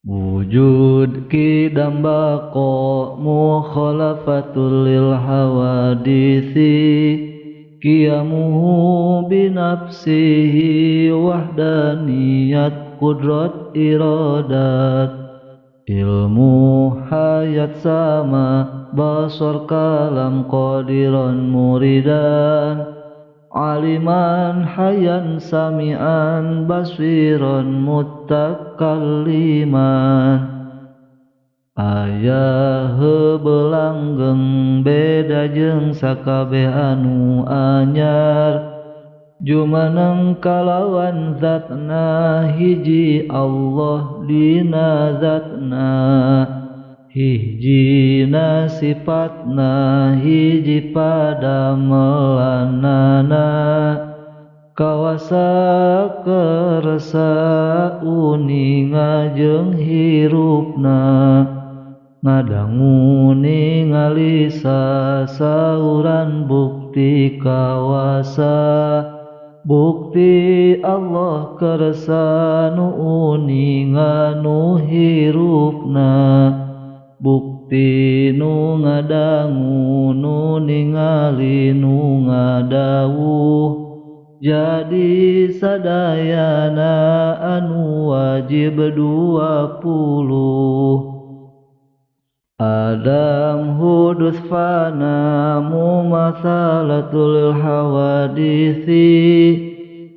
wujud kidam baqa mukhalafatul lil hawadisi qiyamuhu binafsihi wahdaniyat qudrat iradat ilmu hayat sama basar kalam qadiran muridan aliman hayan sami'an basiran mutakalliman ayah belanggeng beda jeung sakabeh anu anyar jumaneng kalawan zatna hiji Allah dina zatna hijina sifatna hiji padamelanana kawasa kersa uninga jeung hirupna ngadangu ningali sasauran bukti kawasa bukti Allah kersa nu uninga nu hirupna bukti nu ngadangu nu ningali nu ngadawuh jadi sadayana anu wajib 20 Adam hudus fana mumatsalatul hawadisi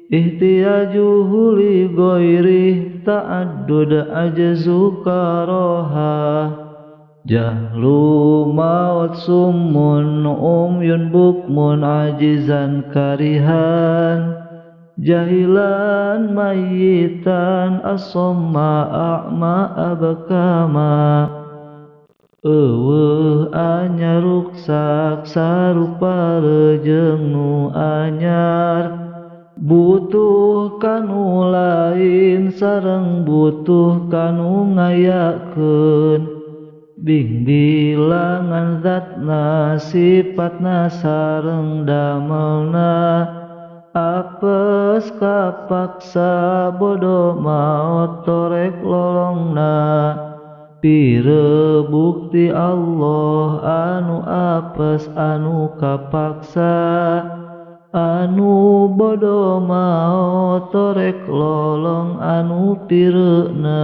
ihtiyajuhu li ghairi ta'addud ajzu karoha jahlu maut summun umyun bukmun ajizan karihan jahilan mayitan as-somma a'ma abkama anyar ruksak sarupa rejeung nu anyar butuh kanu lain sareng butuh kanu ngayakeun bing bilangan zatna sifatna sareng damelna apes kapaksa bodo maot torek lolongna pire bukti Allah anu apes anu kapaksa anu bodo maot torek lolong anu pireuna